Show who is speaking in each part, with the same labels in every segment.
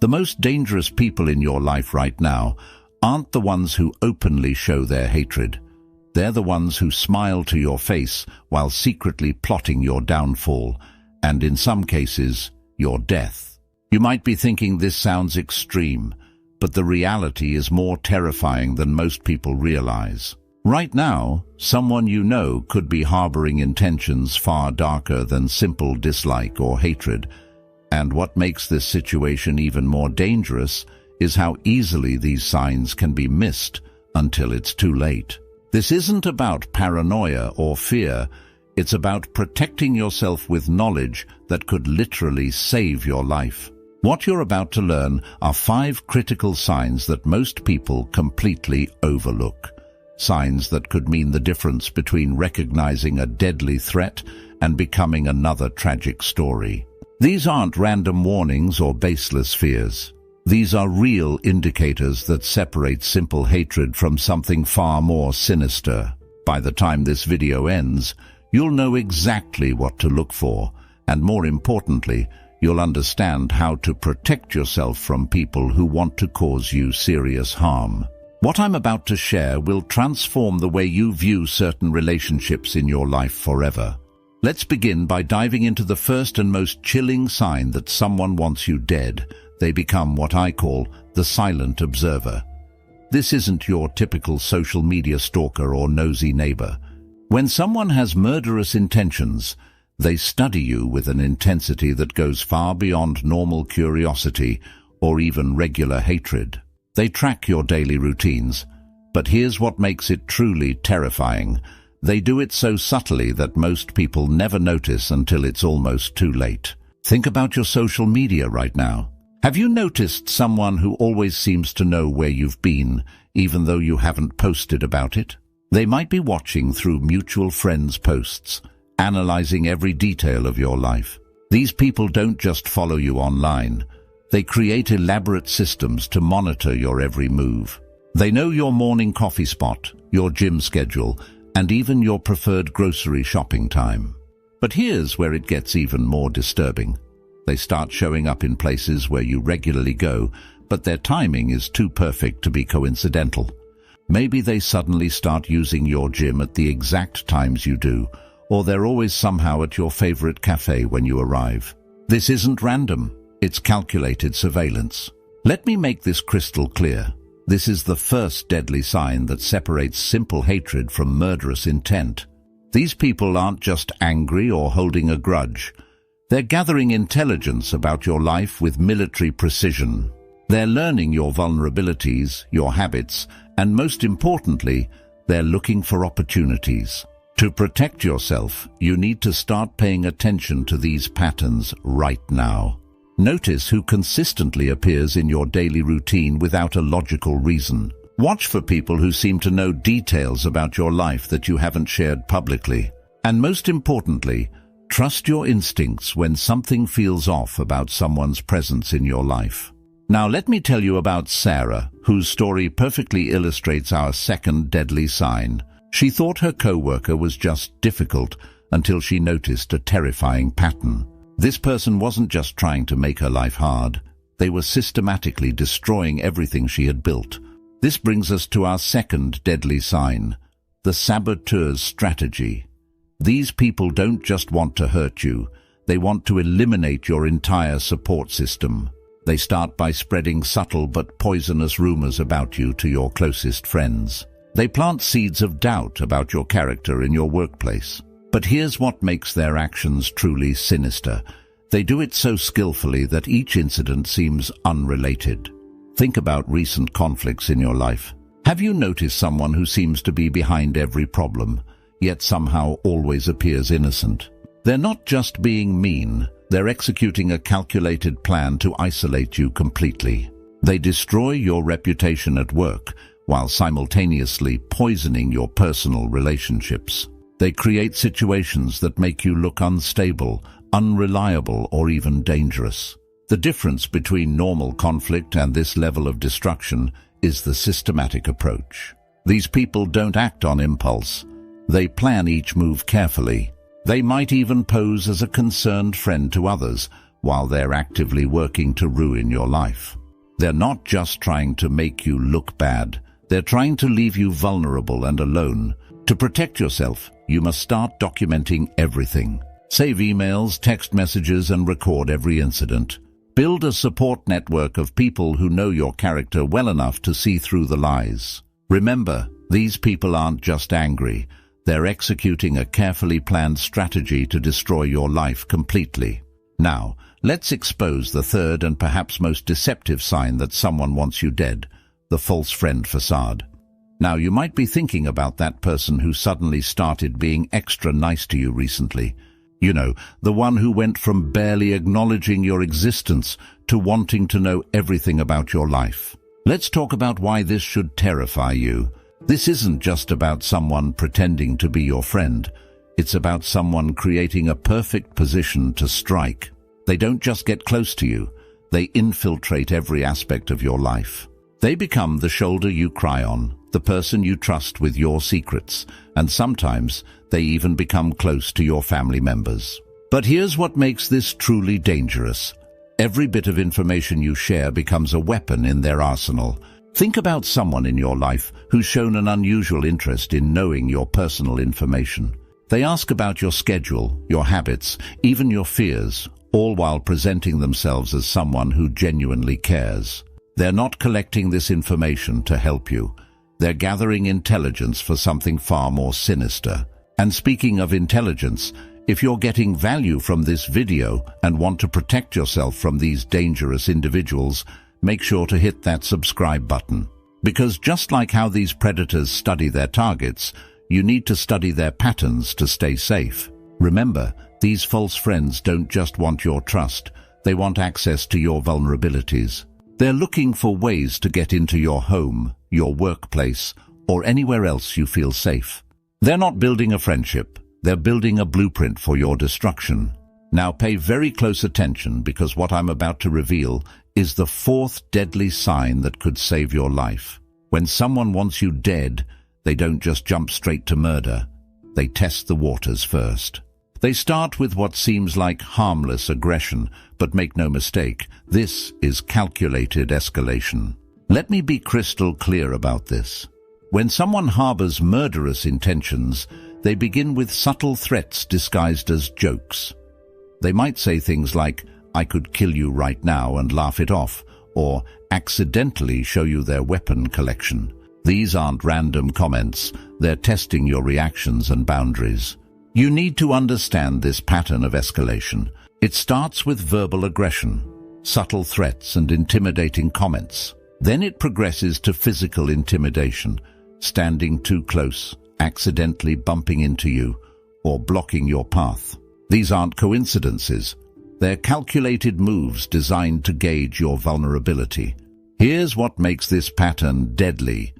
Speaker 1: The most dangerous people in your life right now aren't the ones who openly show their hatred. They're the ones who smile to your face while secretly plotting your downfall, and in some cases, your death. You might be thinking this sounds extreme, but the reality is more terrifying than most people realize. Right now, someone you know could be harboring intentions far darker than simple dislike or hatred. And what makes this situation even more dangerous is how easily these signs can be missed until it's too late. This isn't about paranoia or fear. It's about protecting yourself with knowledge that could literally save your life. What you're about to learn are 5 critical signs that most people completely overlook. Signs that could mean the difference between recognizing a deadly threat and becoming another tragic story. These aren't random warnings or baseless fears. These are real indicators that separate simple hatred from something far more sinister. By the time this video ends, you'll know exactly what to look for, and more importantly, you'll understand how to protect yourself from people who want to cause you serious harm. What I'm about to share will transform the way you view certain relationships in your life forever. Let's begin by diving into the first and most chilling sign that someone wants you dead. They become what I call the silent observer. This isn't your typical social media stalker or nosy neighbor. When someone has murderous intentions, they study you with an intensity that goes far beyond normal curiosity or even regular hatred. They track your daily routines, but here's what makes it truly terrifying. They do it so subtly that most people never notice until it's almost too late. Think about your social media right now. Have you noticed someone who always seems to know where you've been, even though you haven't posted about it? They might be watching through mutual friends' posts, analyzing every detail of your life. These people don't just follow you online. They create elaborate systems to monitor your every move. They know your morning coffee spot, your gym schedule, and even your preferred grocery shopping time. But here's where it gets even more disturbing. They start showing up in places where you regularly go, but their timing is too perfect to be coincidental. Maybe they suddenly start using your gym at the exact times you do, or they're always somehow at your favorite cafe when you arrive. This isn't random. It's calculated surveillance. Let me make this crystal clear. This is the first deadly sign that separates simple hatred from murderous intent. These people aren't just angry or holding a grudge. They're gathering intelligence about your life with military precision. They're learning your vulnerabilities, your habits, and most importantly, they're looking for opportunities. To protect yourself, you need to start paying attention to these patterns right now. Notice who consistently appears in your daily routine without a logical reason. Watch for people who seem to know details about your life that you haven't shared publicly. And most importantly, trust your instincts when something feels off about someone's presence in your life. Now let me tell you about Sarah, whose story perfectly illustrates our second deadly sign. She thought her coworker was just difficult until she noticed a terrifying pattern. This person wasn't just trying to make her life hard. They were systematically destroying everything she had built. This brings us to our second deadly sign, the saboteur's strategy. These people don't just want to hurt you. They want to eliminate your entire support system. They start by spreading subtle but poisonous rumors about you to your closest friends. They plant seeds of doubt about your character in your workplace. But here's what makes their actions truly sinister. They do it so skillfully that each incident seems unrelated. Think about recent conflicts in your life. Have you noticed someone who seems to be behind every problem, yet somehow always appears innocent? They're not just being mean, they're executing a calculated plan to isolate you completely. They destroy your reputation at work while simultaneously poisoning your personal relationships. They create situations that make you look unstable, unreliable, or even dangerous. The difference between normal conflict and this level of destruction is the systematic approach. These people don't act on impulse. They plan each move carefully. They might even pose as a concerned friend to others, while they're actively working to ruin your life. They're not just trying to make you look bad. They're trying to leave you vulnerable and alone. To protect yourself, you must start documenting everything. Save emails, text messages, and record every incident. Build a support network of people who know your character well enough to see through the lies. Remember, these people aren't just angry. They're executing a carefully planned strategy to destroy your life completely. Now, let's expose the third and perhaps most deceptive sign that someone wants you dead, the false friend facade. Now, you might be thinking about that person who suddenly started being extra nice to you recently. You know, the one who went from barely acknowledging your existence to wanting to know everything about your life. Let's talk about why this should terrify you. This isn't just about someone pretending to be your friend. It's about someone creating a perfect position to strike. They don't just get close to you. They infiltrate every aspect of your life. They become the shoulder you cry on, the person you trust with your secrets, and sometimes they even become close to your family members. But here's what makes this truly dangerous. Every bit of information you share becomes a weapon in their arsenal. Think about someone in your life who's shown an unusual interest in knowing your personal information. They ask about your schedule, your habits, even your fears, all while presenting themselves as someone who genuinely cares. They're not collecting this information to help you. They're gathering intelligence for something far more sinister. And speaking of intelligence, if you're getting value from this video and want to protect yourself from these dangerous individuals, make sure to hit that subscribe button. Because just like how these predators study their targets, you need to study their patterns to stay safe. Remember, these false friends don't just want your trust, they want access to your vulnerabilities. They're looking for ways to get into your home, your workplace, or anywhere else you feel safe. They're not building a friendship, they're building a blueprint for your destruction. Now pay very close attention, because what I'm about to reveal is the fourth deadly sign that could save your life. When someone wants you dead, they don't just jump straight to murder. They test the waters first. They start with what seems like harmless aggression, but make no mistake, this is calculated escalation. Let me be crystal clear about this. When someone harbors murderous intentions, they begin with subtle threats disguised as jokes. They might say things like, "I could kill you right now," and laugh it off, or accidentally show you their weapon collection. These aren't random comments, they're testing your reactions and boundaries. You need to understand this pattern of escalation. It starts with verbal aggression, subtle threats and intimidating comments. Then it progresses to physical intimidation, standing too close, accidentally bumping into you, or blocking your path. These aren't coincidences. They're calculated moves designed to gauge your vulnerability. Here's what makes this pattern deadly.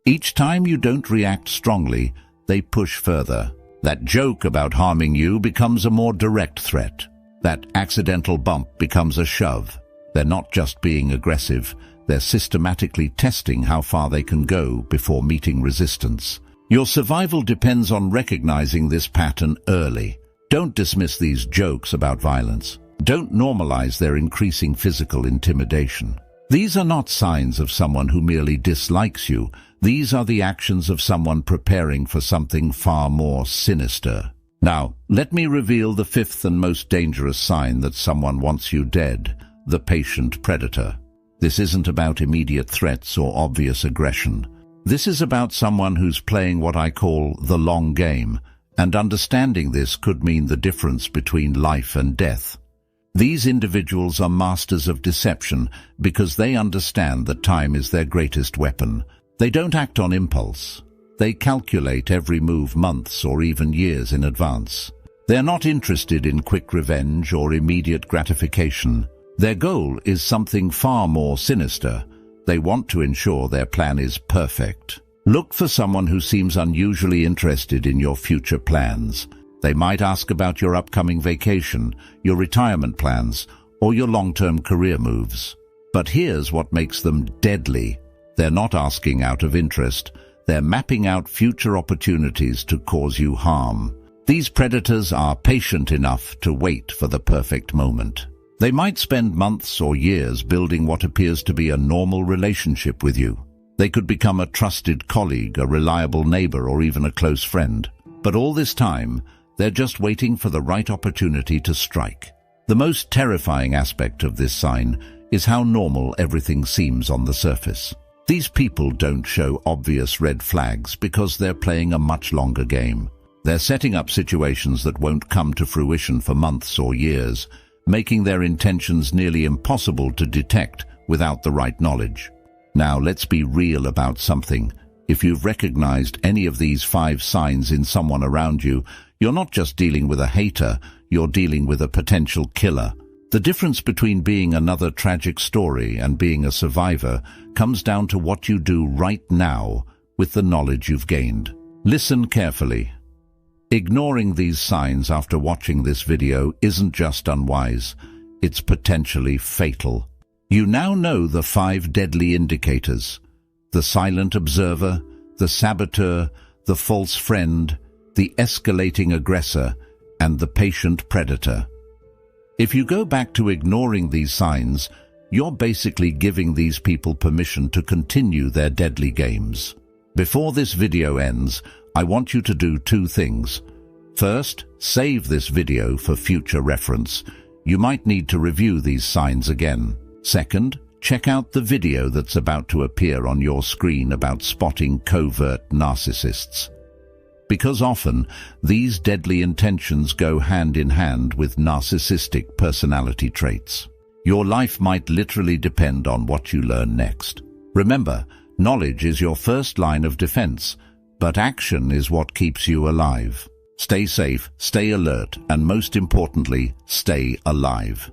Speaker 1: Each time you don't react strongly, they push further. That joke about harming you becomes a more direct threat. That accidental bump becomes a shove. They're not just being aggressive, they're systematically testing how far they can go before meeting resistance. Your survival depends on recognizing this pattern early. Don't dismiss these jokes about violence. Don't normalize their increasing physical intimidation. These are not signs of someone who merely dislikes you. These are the actions of someone preparing for something far more sinister. Now, let me reveal the fifth and most dangerous sign that someone wants you dead, the patient predator. This isn't about immediate threats or obvious aggression. This is about someone who's playing what I call the long game, and understanding this could mean the difference between life and death. These individuals are masters of deception because they understand that time is their greatest weapon. They don't act on impulse. They calculate every move months or even years in advance. They're not interested in quick revenge or immediate gratification. Their goal is something far more sinister. They want to ensure their plan is perfect. Look for someone who seems unusually interested in your future plans. They might ask about your upcoming vacation, your retirement plans, or your long-term career moves. But here's what makes them deadly. They're not asking out of interest. They're mapping out future opportunities to cause you harm. These predators are patient enough to wait for the perfect moment. They might spend months or years building what appears to be a normal relationship with you. They could become a trusted colleague, a reliable neighbor, or even a close friend. But all this time, they're just waiting for the right opportunity to strike. The most terrifying aspect of this sign is how normal everything seems on the surface. These people don't show obvious red flags because they're playing a much longer game. They're setting up situations that won't come to fruition for months or years, making their intentions nearly impossible to detect without the right knowledge. Now, let's be real about something. If you've recognized any of these 5 signs in someone around you, you're not just dealing with a hater, you're dealing with a potential killer. The difference between being another tragic story and being a survivor comes down to what you do right now with the knowledge you've gained. Listen carefully. Ignoring these signs after watching this video isn't just unwise, it's potentially fatal. You now know the 5 deadly indicators: the silent observer, the saboteur, the false friend, the escalating aggressor, and the patient predator. If you go back to ignoring these signs, you're basically giving these people permission to continue their deadly games. Before this video ends, I want you to do 2 things. First, save this video for future reference. You might need to review these signs again. Second, check out the video that's about to appear on your screen about spotting covert narcissists. Because often, these deadly intentions go hand in hand with narcissistic personality traits. Your life might literally depend on what you learn next. Remember, knowledge is your first line of defense, but action is what keeps you alive. Stay safe, stay alert, and most importantly, stay alive.